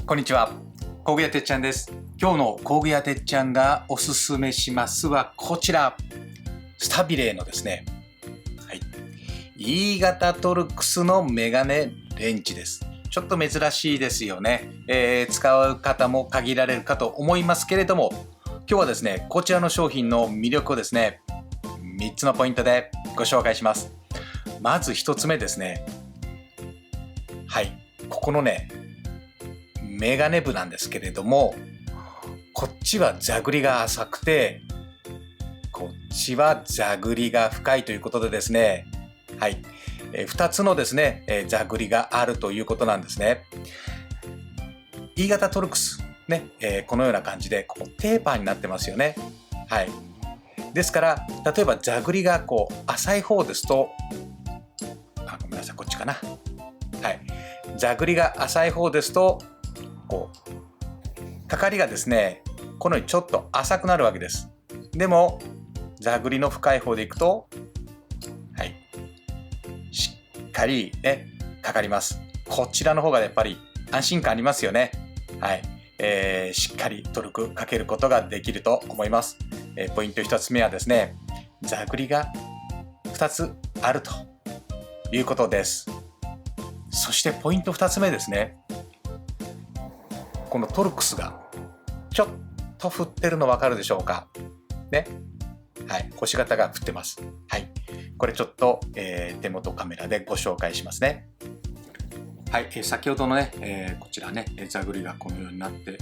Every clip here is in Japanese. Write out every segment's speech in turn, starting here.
こんにちは、工具屋てっちゃんです。今日の工具屋てっちゃんがおすすめしますはこちら、スタビレーのですね、E 型トルクスのメガネレンチです。ちょっと珍しいですよね。使う方も限られるかと思いますけれども、今日はですね、こちらの商品の魅力をですね、3つのポイントでご紹介します。まず1つ目ですね。ここのね、メガネ部なんですけれども、こっちは座繰りが浅くて、こっちは座繰りが深いということでですね、2つのですね、座繰りがあるということなんですね。E 型トルクス、ね、このような感じで、ここテーパーになってますよね。ですから、例えば座繰りがこう浅い方ですと、ごめんなさい、こっちかな。座繰りが浅い方ですと、こうかかりがですね、このようにちょっと浅くなるわけです。でも座繰りの深い方でいくと、しっかりねかかります。こちらの方がやっぱり安心感ありますよね。しっかりトルクかけることができると思います。ポイント1つ目はですね、座繰りが2つあるということです。そしてポイント2つ目ですね。このトルクスがちょっと振ってるの分かるでしょうかね。腰型が振ってます。これちょっと、手元カメラでご紹介しますね。先ほどのね、こちらね、座繰りがこのようになって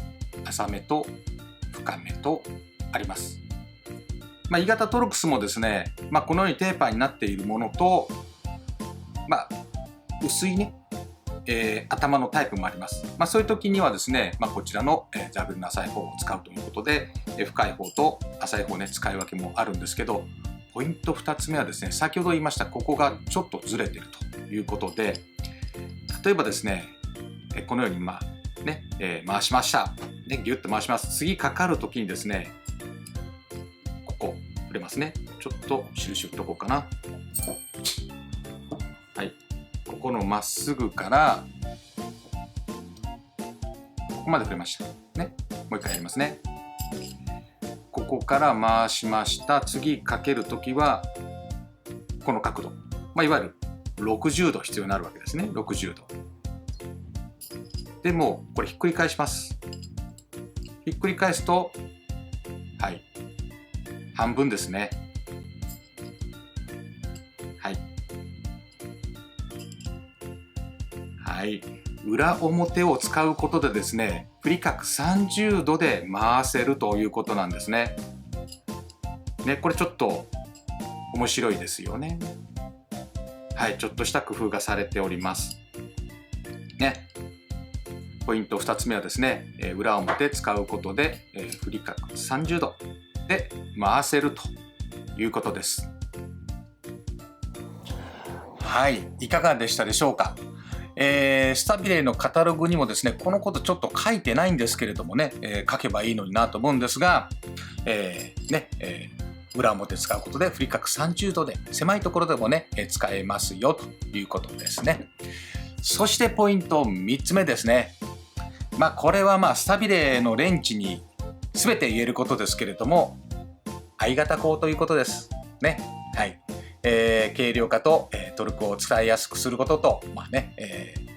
浅めと深めとあります。E 型トルクスもですね、このようにテーパーになっているものと、薄いね、頭のタイプもあります。そういう時にはですね、こちらの座繰りの浅い方を使うということで、深い方と浅い方ね、使い分けもあるんですけど、ポイント2つ目はですね、先ほど言いましたここがちょっとずれてるということで、例えばですね、このように回しました。ギュッと回します。次かかる時にですね、ここ触れますね。ちょっと印打っとこうかな。ここのまっすぐからここまで触れましたね。もう一回やりますね。ここから回しました。次かけるときはこの角度、いわゆる60度必要になるわけですね。60度でもこれひっくり返します。ひっくり返すと半分ですね。裏表を使うことでですね、振り角30度で回せるということなんですね。これちょっと面白いですよね。ちょっとした工夫がされておりますポイント2つ目はですね、裏表使うことで、振り角30度で回せるということです。いかがでしたでしょうか。スタビレーのカタログにもですね、このことちょっと書いてないんですけれどもね、書けばいいのになと思うんですが、裏表使うことで振り角30度で狭いところでもね、使えますよということですね。そしてポイント3つ目ですね。これはスタビレーのレンチに全て言えることですけれども、I 型鋼ということですね。軽量化とトルクを伝えやすくすることと、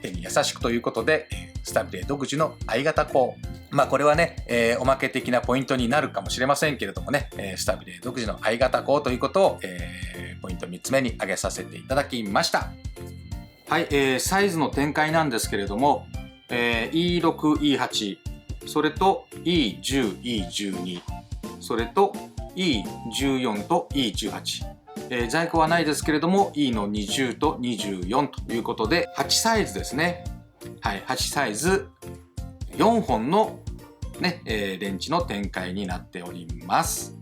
手に優しくということで、スタビレー独自の I 型鋼、これはね、おまけ的なポイントになるかもしれませんけれどもね、スタビレー独自の I 型鋼ということを、ポイント3つ目に挙げさせていただきました。サイズの展開なんですけれども、E6、E8、それと E10、E12、それと E14 と E18。在庫はないですけれども E の20と24ということで8サイズですね。8サイズ4本の、レンチの展開になっております。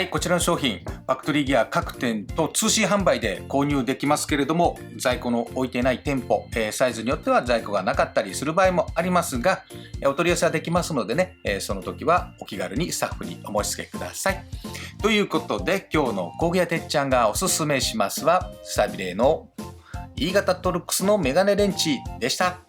こちらの商品ファクトリーギア各店と通信販売で購入できますけれども、在庫の置いてない店舗、サイズによっては在庫がなかったりする場合もありますが、お取り寄せはできますのでね、その時はお気軽にスタッフにお申し付けください。ということで、今日の工具屋てっちゃんがおすすめしますはスタビレーの E 型トルクスのメガネレンチでした。